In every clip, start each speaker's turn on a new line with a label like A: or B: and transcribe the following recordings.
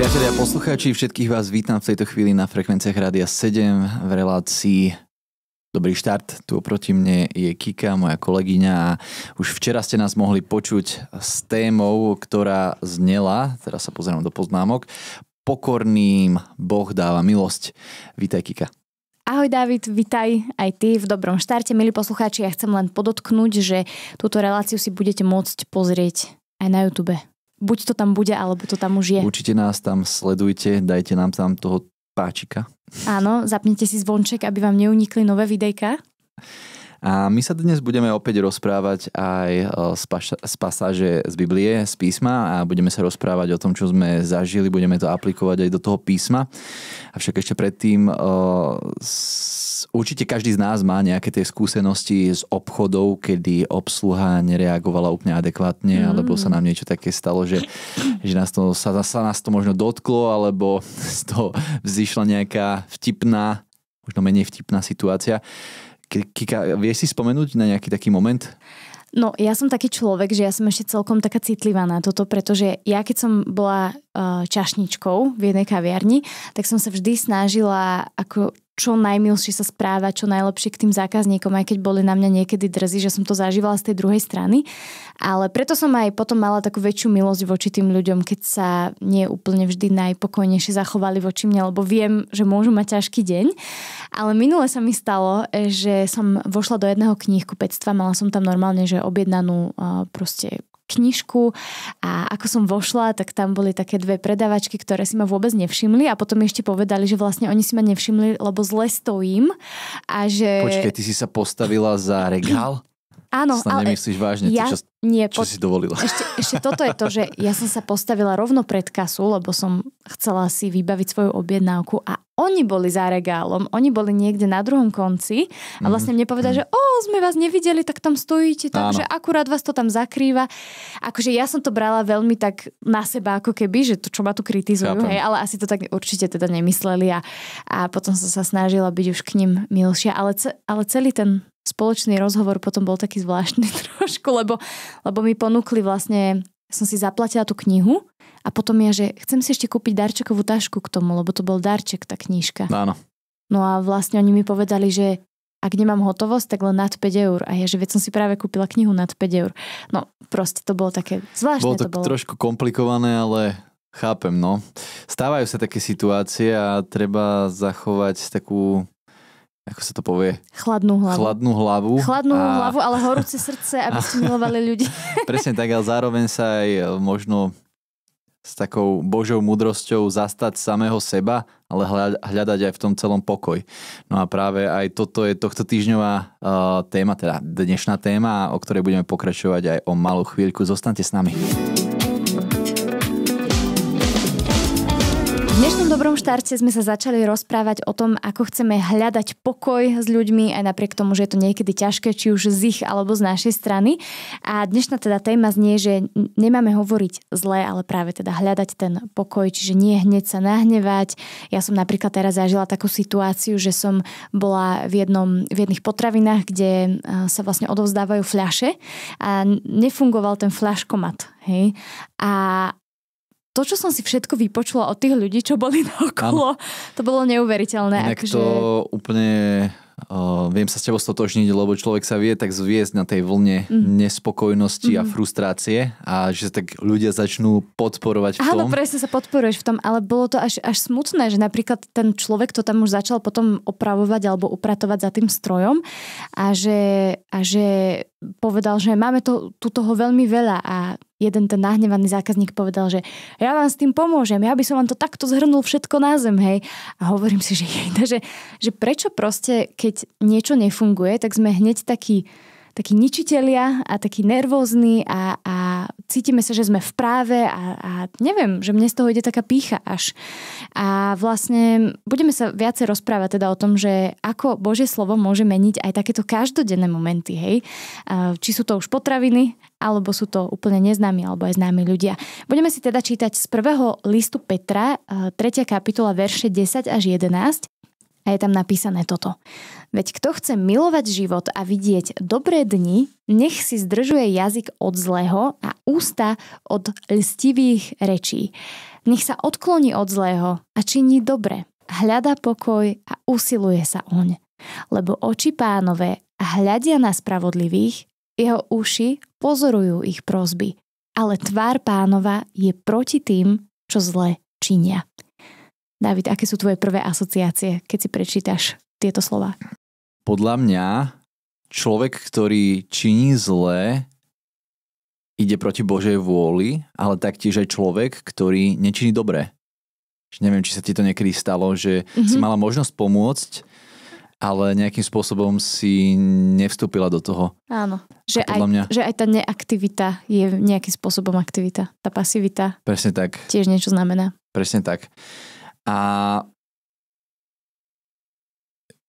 A: Priatelia, poslucháči, všetkých vás vítam v tejto chvíli na frekvenciách Rádia 7 v relácii Dobrý štart. Tu oproti mne je Kika, moja kolegyňa, a už včera ste nás mohli počuť s témou, ktorá znela, teraz sa pozerám do poznámok, Pokorným Boh dáva milosť. Vítaj, Kika.
B: Ahoj Dávid, vitaj aj ty v Dobrom štarte. Milí poslucháči, ja chcem len podotknúť, že túto reláciu si budete môcť pozrieť aj na YouTube. Buď to tam bude, alebo to tam už je.
A: Určite nás tam sledujte, dajte nám tam toho páčika.
B: Áno, zapnite si zvonček, aby vám neunikli nové videjka.
A: A my sa dnes budeme opäť rozprávať aj z pasáže z Biblie, z písma, a budeme sa rozprávať o tom, čo sme zažili, budeme to aplikovať aj do toho písma. Avšak ešte predtým určite každý z nás má nejaké tie skúsenosti z obchodov, kedy obsluha nereagovala úplne adekvátne, alebo sa nám niečo také stalo, že sa nás to možno dotklo, alebo z toho vzýšla nejaká vtipná, možno menej vtipná situácia. Kika, vieš si spomenúť na nejaký taký moment?
B: No, ja som taký človek, že ja som ešte celkom taká citlivá na toto, pretože ja keď som bola čašničkou v jednej kaviarni, tak som sa vždy snažila ako čo najmilšie sa správať, čo najlepšie k tým zákazníkom, aj keď boli na mňa niekedy drzí, že som to zažívala z tej druhej strany. Ale preto som aj potom mala takú väčšiu milosť voči tým ľuďom, keď sa nie úplne vždy najpokojnejšie zachovali voči mne, lebo viem, že môžu mať ťažký deň. Ale minule sa mi stalo, že som vošla do jedného knihkupectva, mala som tam normálne, že objednanú proste knižku, a ako som vošla, tak tam boli také dve predavačky, ktoré si ma vôbec nevšimli, a potom ešte povedali, že vlastne oni si ma nevšimli, lebo zle stojím a že...
A: Počkaj, ty si sa postavila za regál?
B: Áno,
A: ale nemyslíš vážne, čo si dovolila?
B: Ešte toto je to, že ja som sa postavila rovno pred kasu, lebo som chcela si vybaviť svoju objednávku, a oni boli za regálom, oni boli niekde na druhom konci a vlastne mne povedali, že sme vás nevideli, tak tam stojíte, takže akurát vás to tam zakrýva. Akože ja som to brala veľmi tak na seba, ako keby, že to, čo ma tu kritizujú, hej, ale asi to tak určite teda nemysleli, a potom som sa snažila byť už k nim milšia, ale celý ten spoločný rozhovor potom bol taký zvláštny trošku, lebo mi ponúkli vlastne, som si zaplatila tú knihu a potom že chcem si ešte kúpiť darčekovú tašku k tomu, lebo to bol darček, tá knižka.
A: Áno.
B: No a vlastne oni mi povedali, že ak nemám hotovosť, tak len nad 5 eur. A ja, že veď som si práve kúpila knihu nad 5 eur. No proste to bolo také zvláštne.
A: Bolo to trošku komplikované, ale chápem, no. Stávajú sa také situácie a treba zachovať takú, ako sa to povie?
B: Chladnú hlavu. Chladnú hlavu, ale horúce srdce, aby ste milovali ľudí.
A: Presne tak, ale zároveň sa aj možno s takou Božou múdrosťou zastať samého seba, ale hľadať aj v tom celom pokoj. No a práve aj toto je tohto týždňová téma, teda dnešná téma, o ktorej budeme pokračovať aj o malú chvíľku. Zostaňte s nami.
B: V dnešnom Dobrom štarte sme sa začali rozprávať o tom, ako chceme hľadať pokoj s ľuďmi, aj napriek tomu, že je to niekedy ťažké, či už z ich alebo z našej strany. A dnešná teda téma znie, že nemáme hovoriť zle, ale práve teda hľadať ten pokoj, čiže nie hneď sa nahnevať. Ja som napríklad teraz zažila takú situáciu, že som bola v jedných potravinách, kde sa vlastne odovzdávajú fľaše a nefungoval ten fľaškomat. Hej? A to, čo som si všetko vypočula od tých ľudí, čo boli naokolo, to bolo neuveriteľné.
A: Inak to úplne viem sa s tebou stotožniť, lebo človek sa vie tak zviesť na tej vlne nespokojnosti a frustrácie, a že sa tak ľudia začnú podporovať v tom.
B: Áno, presne sa podporuješ v tom, ale bolo to až smutné, že napríklad ten človek to tam už začal potom opravovať alebo upratovať za tým strojom a že povedal, že máme tu toho veľmi veľa, a jeden ten nahnevaný zákazník povedal, že ja vám s tým pomôžem, ja by som vám to takto zhrnul všetko na zem, hej. A hovorím si, že prečo proste, keď niečo nefunguje, tak sme hneď takí ničitelia a takí nervózni a cítime sa, že sme v práve a neviem, že mne z toho ide taká pýcha až. A vlastne budeme sa viacej rozprávať teda o tom, že ako Božie slovo môže meniť aj takéto každodenné momenty, hej. Či sú to už potraviny, alebo sú to úplne neznámi, alebo aj známi ľudia. Budeme si teda čítať z 1. listu Petra, 3. kapitola, verše 10 až 11. A je tam napísané toto. Veď kto chce milovať život a vidieť dobré dni, nech si zdržuje jazyk od zlého a ústa od lstivých rečí. Nech sa odkloní od zlého a činí dobre. Hľadá pokoj a usiluje sa oň. Lebo oči Pánové hľadia na spravodlivých, jeho uši pozorujú ich prosby. Ale tvár Pánova je proti tým, čo zle činia. Dávid, aké sú tvoje prvé asociácie, keď si prečítaš tieto slova?
A: Podľa mňa človek, ktorý činí zlé, ide proti Božej vôli, ale taktiež aj človek, ktorý nečiní dobré. Neviem, či sa ti to niekedy stalo, že si mala možnosť pomôcť, ale nejakým spôsobom si nevstúpila do toho.
B: Áno, že aj tá neaktivita je nejakým spôsobom aktivita. Tá pasivita
A: presne tak.
B: Tiež niečo znamená.
A: Presne tak. A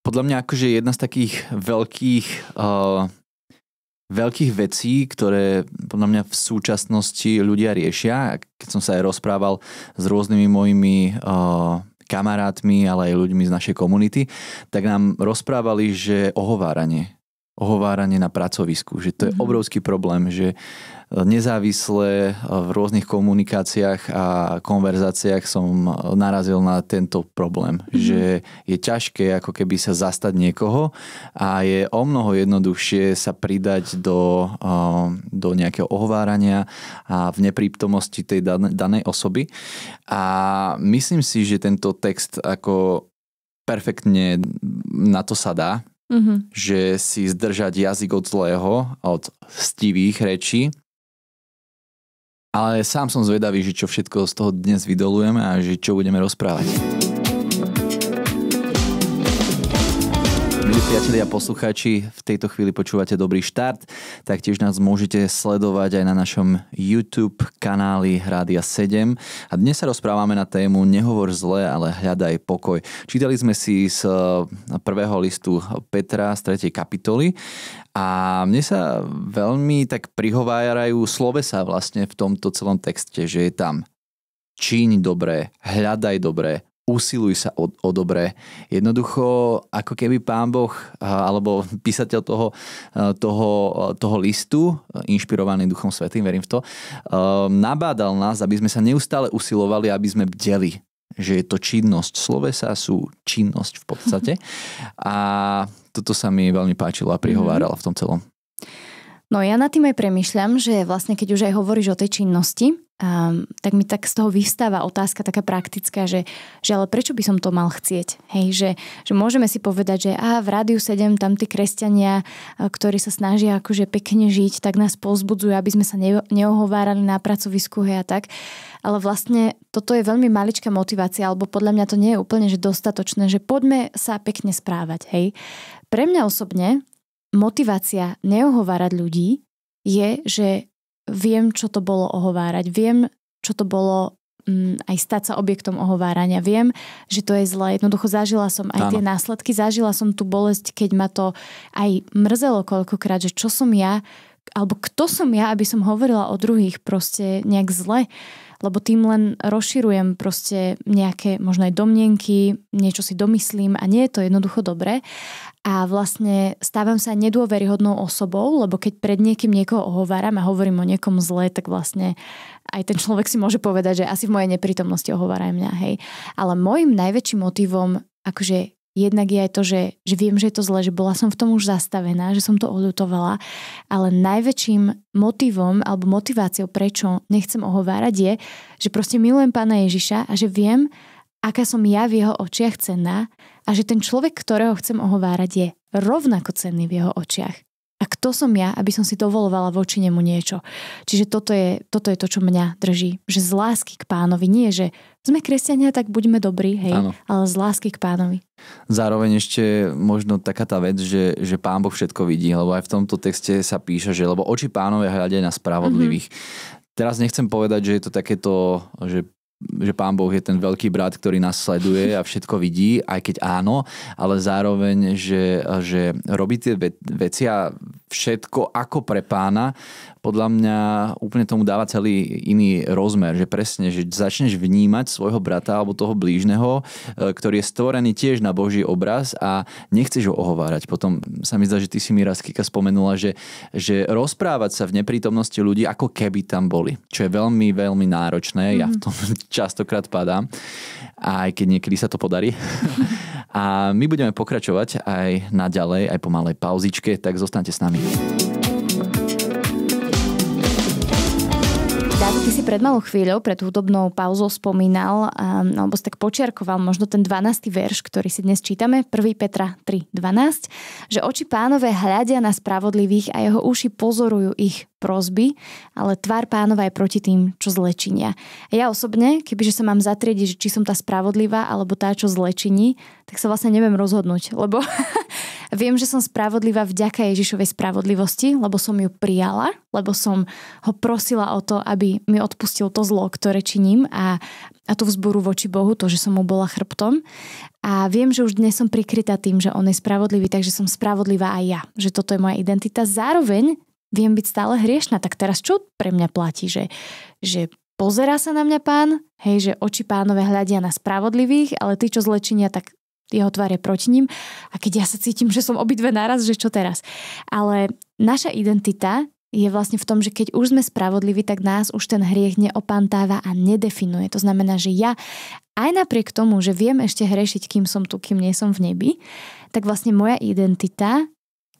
A: podľa mňa akože jedna z takých veľkých vecí, ktoré podľa mňa v súčasnosti ľudia riešia, keď som sa aj rozprával s rôznymi mojimi kamarátmi, ale aj ľuďmi z našej komunity, tak nám rozprávali, že ohováranie na pracovisku, že to je obrovský problém, že nezávisle v rôznych komunikáciách a konverzáciách som narazil na tento problém, že je ťažké ako keby sa zastať niekoho a je omnoho jednoduchšie sa pridať do nejakého ohovárania a v neprítomnosti tej danej osoby. A myslím si, že tento text ako perfektne na to sa dá, že si zdržať jazyk od zlého, od stivých rečí. Ale sám som zvedavý, že čo všetko z toho dnes vydolujeme a že čo budeme rozprávať. Milí priatelia a poslucháči, v tejto chvíli počúvate Dobrý štart, taktiež nás môžete sledovať aj na našom YouTube kanáli Rádia 7. A dnes sa rozprávame na tému Nehovor zle, ale hľadaj pokoj. Čítali sme si z prvého listu Petra z 3. kapitoly a mne sa veľmi tak prihovárajú slovesá vlastne v tomto celom texte, že je tam čiň dobré, hľadaj dobré, usiluj sa o dobré. Jednoducho, ako keby Pán Boh alebo písateľ toho listu, inšpirovaný Duchom Svätým, verím v to, nabádal nás, aby sme sa neustále usilovali, aby sme bdeli. Že je to činnosť. Slovesá sú činnosť v podstate. A toto sa mi veľmi páčilo a prihováralo v tom celom.
B: No ja nad tým aj premýšľam, že vlastne keď už aj hovoríš o tej činnosti, tak mi tak z toho vyvstáva otázka taká praktická, že ale prečo by som to mal chcieť? Hej, že môžeme si povedať, že v Rádiu 7 tam tí kresťania, ktorí sa snažia akože pekne žiť, tak nás povzbudzujú, aby sme sa neohovárali na pracovisku, hej a tak. Ale vlastne toto je veľmi maličká motivácia, alebo podľa mňa to nie je úplne že dostatočné, že poďme sa pekne správať, hej. Pre mňa osobne motivácia neohovárať ľudí je, že viem, čo to bolo ohovárať. Viem, čo to bolo aj stať sa objektom ohovárania. Viem, že to je zlé. Jednoducho zažila som aj tie následky. Zažila som tú bolesť, keď ma to aj mrzelo koľkokrát, že čo som ja, alebo kto som ja, aby som hovorila o druhých proste nejak zle. Lebo tým len rozširujem proste nejaké možno aj domnienky, niečo si domyslím a nie je to jednoducho dobré. A vlastne stávam sa nedôveryhodnou osobou, lebo keď pred niekým niekoho ohováram a hovorím o niekom zle, tak vlastne aj ten človek si môže povedať, že asi v mojej neprítomnosti ohovára mňa, hej. Ale môjim najväčším motivom, akože jednak je aj to, že viem, že je to zle, že bola som v tom už zastavená, že som to oľutovala, ale najväčším motivom alebo motiváciou, prečo nechcem ohovárať je, že proste milujem Pána Ježiša a že viem, aká som ja v jeho očiach cenná a že ten človek, ktorého chcem ohovárať, je rovnako cenný v jeho očiach. A kto som ja, aby som si dovolovala voči nemu niečo. Čiže toto je to, čo mňa drží. Že z lásky k Pánovi. Nie, že sme kresťania, tak buďme dobrí, hej, ale z lásky k Pánovi.
A: Zároveň ešte možno taká tá vec, že Pán Boh všetko vidí, lebo aj v tomto texte sa píše, že lebo oči Pánove hľadia na spravodlivých. Teraz nechcem povedať, že je to takéto, že Pán Boh je ten veľký brat, ktorý nás sleduje a všetko vidí, aj keď áno, ale zároveň, že robí tie veci a všetko ako pre Pána, podľa mňa úplne tomu dáva celý iný rozmer, že presne, že začneš vnímať svojho brata alebo toho blížneho, ktorý je stvorený tiež na Boží obraz a nechceš ho ohovárať. Potom sa mi zdá, že ty si mi raz, Kika, spomenula, že rozprávať sa v neprítomnosti ľudí, ako keby tam boli, čo je veľmi, veľmi náročné. Ja v tom častokrát padám, aj keď niekedy sa to podarí. A my budeme pokračovať aj naďalej, aj po malej pauzičke, tak zostaňte s nami.
B: Dávid, ty si pred malou chvíľou, pred hudobnou pauzou spomínal, alebo si tak počiarkoval možno ten 12. verš, ktorý si dnes čítame, 1. Petra 3.12, že oči Pánové hľadia na spravodlivých a jeho uši pozorujú ich prosby, ale tvár Pánova je proti tým, čo zlečinia. Ja osobne, kebyže sa mám zatriediť, či som tá spravodlivá alebo tá, čo zlečiní, tak sa vlastne neviem rozhodnúť, lebo viem, že som spravodlivá vďaka Ježišovej spravodlivosti, lebo som ju prijala, lebo som ho prosila o to, aby mi odpustil to zlo, ktoré činím a tú vzburu voči Bohu, to, že som mu bola chrbtom. A viem, že už dnes som prikrytá tým, že on je spravodlivý, takže som spravodlivá aj ja. Že toto je moja identita. Zároveň viem byť stále hriešna. Tak teraz čo pre mňa platí? Že pozerá sa na mňa Pán, hej, že oči Pánové hľadia na spravodlivých, ale tí, čo zlečinia, tak jeho tvár je proti ním. A keď ja sa cítim, že som obidve naraz, že čo teraz? Ale naša identita je vlastne v tom, že keď už sme spravodliví, tak nás už ten hriech neopantáva a nedefinuje. To znamená, že ja aj napriek tomu, že viem ešte hrešiť, kým som tu, kým nie som v nebi, tak vlastne moja identita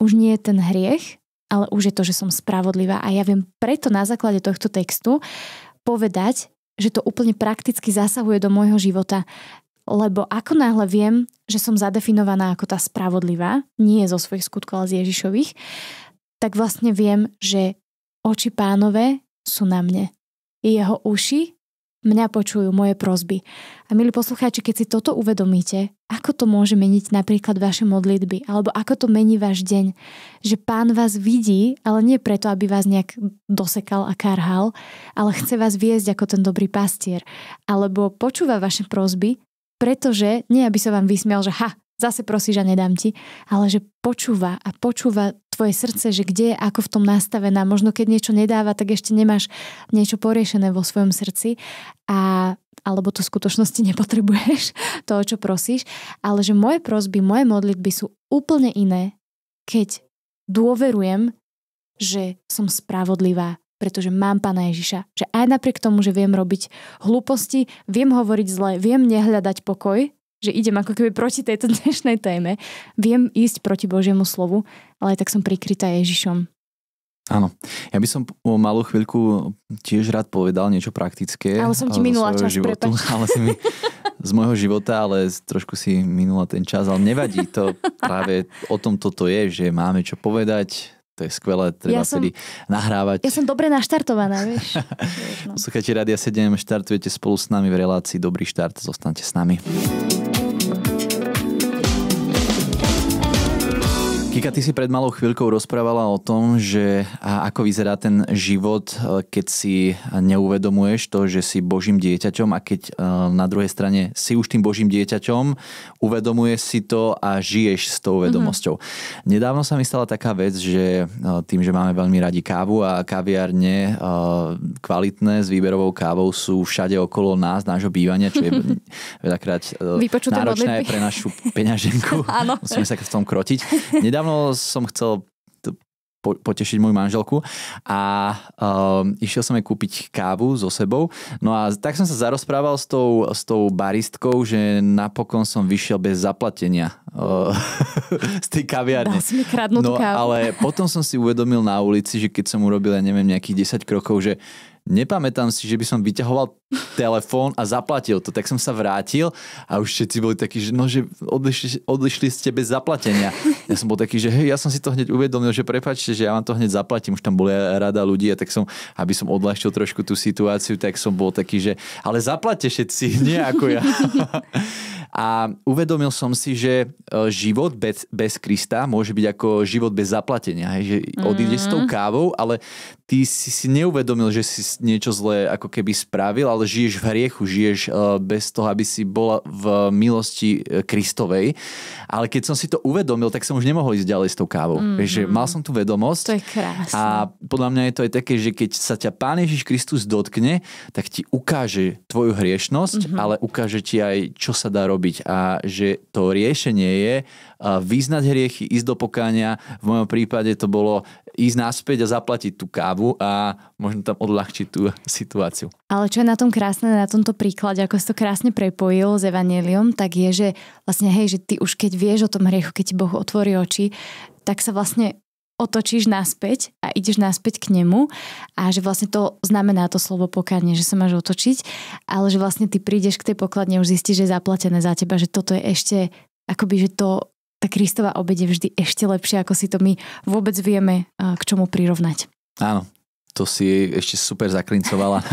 B: už nie je ten hriech, ale už je to, že som spravodlivá. A ja viem preto na základe tohto textu povedať, že to úplne prakticky zasahuje do môjho života. Lebo ako náhle viem, že som zadefinovaná ako tá spravodlivá, nie zo svojich skutkov, ale z Ježišových, tak vlastne viem, že oči Pánové sú na mne. Jeho uši mňa počujú, moje prosby. A milí poslucháči, keď si toto uvedomíte, ako to môže meniť napríklad vaše modlitby, alebo ako to mení váš deň, že Pán vás vidí, ale nie preto, aby vás nejak dosekal a karhal, ale chce vás viesť ako ten dobrý pastier, alebo počúva vaše prosby, pretože nie aby sa vám vysmial, že zase prosíš a nedám ti, ale že počúva a počúva tvoje srdce, že kde je ako v tom nastavená. Možno keď niečo nedáva, tak ešte nemáš niečo poriešené vo svojom srdci alebo to v skutočnosti nepotrebuješ, toho, čo prosíš. Ale že moje prosby, moje modlitby sú úplne iné, keď dôverujem, že som spravodlivá, pretože mám Pána Ježiša. Že aj napriek tomu, že viem robiť hlúposti, viem hovoriť zle, viem nehľadať pokoj, že idem ako keby proti tejto dnešnej téme. Viem ísť proti Božiemu slovu, ale aj tak som prikrytá Ježišom.
A: Áno. Ja by som o malú chvíľku tiež rád povedal niečo praktické.
B: Ale som ti minula čas, prepáč.
A: Ale si mi z môjho života, ale trošku si minula ten čas, ale nevadí to. Práve o tom toto je, že máme čo povedať. To je skvelé, treba vtedy nahrávať.
B: Ja som dobre naštartovaná, vieš.
A: Poslucháči Rádia 7, štartujete spolu s nami v relácii Dobrý štart, zostaňte s nami. Kika, ty si pred malou chvíľkou rozprávala o tom, že ako vyzerá ten život, keď si neuvedomuješ to, že si Božím dieťaťom a keď na druhej strane si už tým Božím dieťaťom, uvedomuješ si to a žiješ s tou vedomosťou. Nedávno sa mi stala taká vec, že tým, že máme veľmi radi kávu a kaviárne kvalitné s výberovou kávou sú všade okolo nás, nášho bývania, čo je veľakrát náročné aj pre našu peňaženku. Musíme sa v tom krotiť. Nedávno som chcel potešiť moju manželku a išiel som jej kúpiť kávu so sebou. No a tak som sa zarozprával s tou baristkou, že napokon som vyšiel bez zaplatenia z tej kaviárne.
B: Dal si mi kradnutú kávu.
A: Ale potom som si uvedomil na ulici, že keď som urobil, ja neviem, nejakých 10 krokov, že nepamätám si, že by som vyťahoval telefón a zaplatil to. Tak som sa vrátil a už všetci boli takí, že odišli ste bez zaplatenia. Ja som bol taký, že hej, ja som si to hneď uvedomil, že prepáčte, že ja vám to hneď zaplatím. Už tam bola rada ľudí a tak som, aby som odľahčil trošku tú situáciu, tak som bol taký, že ale zaplatte všetci, nie ako ja. A uvedomil som si, že život bez Krista môže byť ako život bez zaplatenia. Že odídeš s tou kávou, ale ty si neuvedomil, že si niečo zlé ako keby spravil, ale žiješ v hriechu, žiješ bez toho, aby si bola v milosti Kristovej. Ale keď som si to uvedomil, tak som už nemohol ísť ďalej s tou kávou. Že mal som tú vedomosť.
B: To je krásne.
A: A podľa mňa je to aj také, že keď sa ťa Pán Ježiš Kristus dotkne, tak ti ukáže tvoju hriešnosť, ale ukáže ti aj, čo sa dá robiť. A že to riešenie je vyznať hriechy, ísť do pokánia. V mojom prípade to bolo ísť naspäť a zaplatiť tú kávu a možno tam odľahčiť tú situáciu. Ale
B: čo je na tom krásne, na tomto príklade, ako si to krásne prepojil s evanjeliom, tak je, že vlastne že ty už keď vieš o tom hriechu, keď ti Boh otvorí oči, tak sa vlastne otočíš naspäť a ideš naspäť k nemu a že vlastne to znamená to slovo pokánie, že sa máš otočiť, ale že vlastne ty prídeš k tej pokladne, už zistíš, že je zaplatené za teba, že toto je ešte akoby, že to tá Kristova obeť je vždy ešte lepšie, ako si to my vôbec vieme k čomu prirovnať.
A: Áno, to si ešte super zaklincovala.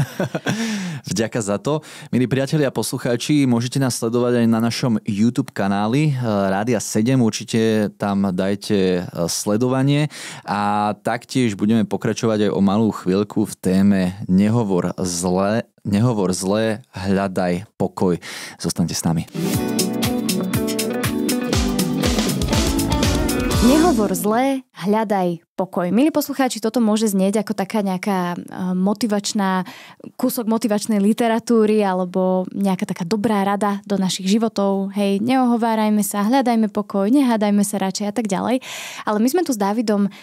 A: Vďaka za to. Milí priatelia a poslucháči, môžete nás sledovať aj na našom YouTube kanáli Rádia 7, určite tam dajte sledovanie a taktiež budeme pokračovať aj o malú chvíľku v téme Nehovor zlé, hľadaj pokoj. Zostaňte s nami.
B: Nehovor zlé, hľadaj pokoj. Milí poslucháči, toto môže znieť ako taká nejaká kúsok motivačnej literatúry alebo nejaká taká dobrá rada do našich životov. Hej, neohovárajme sa, hľadajme pokoj, nehádajme sa radšej a tak ďalej. Ale my sme tu s Dávidom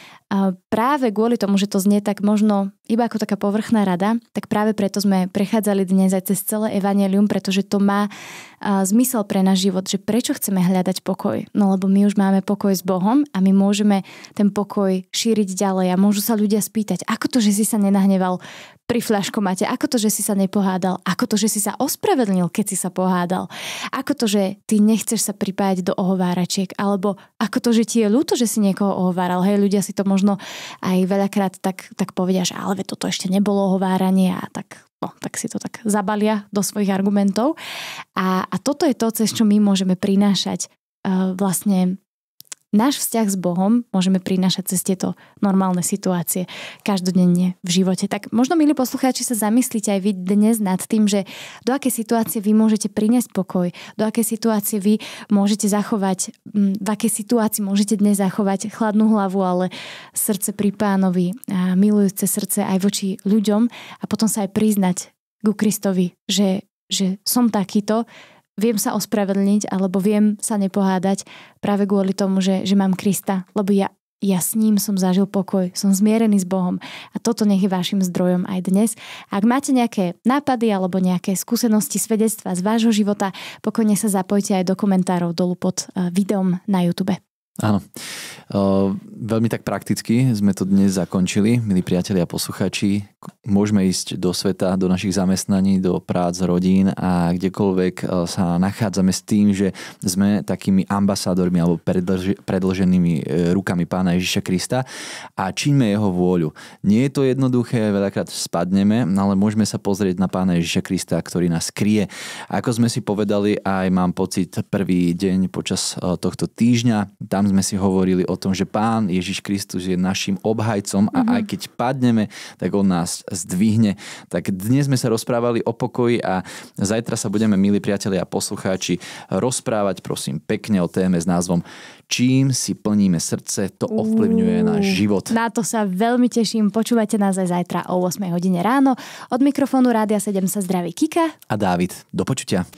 B: práve kvôli tomu, že to znie tak možno iba ako taká povrchná rada, tak práve preto sme prechádzali dnes aj cez celé evanjelium, pretože to má zmysel pre náš život, že prečo chceme hľadať pokoj. No lebo my už máme pokoj s Bohom a my môžeme ten pokoj šíriť ďalej a môžu sa ľudia spýtať, ako to, že si sa nenahneval pri fľaškomate, ako to, že si sa nepohádal, ako to, že si sa ospravedlnil, keď si sa pohádal, ako to, že ty nechceš sa pripájať do ohováračiek, alebo ako to, že ti je ľúto, že si niekoho ohováral. Hej, ľudia si to možno aj veľakrát tak povedia, že ale toto ešte nebolo ohováranie a tak si to tak zabalia do svojich argumentov. A toto je to, cez čo my môžeme prinášať vlastne náš vzťah s Bohom, môžeme prinášať cez tieto normálne situácie každodenne v živote. Tak možno, milí poslucháči, sa zamyslíte aj vy dnes nad tým, že do akej situácie vy môžete priniesť pokoj, do akej situácie vy môžete zachovať, v akej situácii môžete dnes zachovať chladnú hlavu, ale srdce pri Pánovi, a milujúce srdce aj voči ľuďom a potom sa aj priznať ku Kristovi, že som takýto, viem sa ospravedlniť, alebo viem sa nepohádať práve kvôli tomu, že mám Krista, lebo ja s ním som zažil pokoj, som zmierený s Bohom a toto nech je vašim zdrojom aj dnes. Ak máte nejaké nápady alebo nejaké skúsenosti, svedectva z vášho života, pokojne sa zapojte aj do komentárov dolu pod videom na YouTube.
A: Áno. Veľmi tak prakticky sme to dnes zakončili. Milí priatelia a posluchači, môžeme ísť do sveta, do našich zamestnaní, do prác, rodín a kdekoľvek sa nachádzame s tým, že sme takými ambasádormi alebo predĺženými rukami Pána Ježiša Krista a čiňme jeho vôľu. Nie je to jednoduché, veľakrát spadneme, ale môžeme sa pozrieť na Pána Ježiša Krista, ktorý nás kryje. Ako sme si povedali, aj mám pocit prvý deň počas tohto týždňa, tam sme si hovorili o tom, že Pán Ježiš Kristus je našim obhajcom a aj keď padneme, tak on nás zdvihne. Tak dnes sme sa rozprávali o pokoji a zajtra sa budeme, milí priatelia a poslucháči, rozprávať, prosím, pekne o téme s názvom Čím si plníme srdce, to ovplyvňuje náš život.
B: Na to sa veľmi teším. Počúvajte nás aj zajtra o 8 hodine ráno. Od mikrofónu Rádia 7 sa zdraví Kika
A: a Dávid. Do počutia.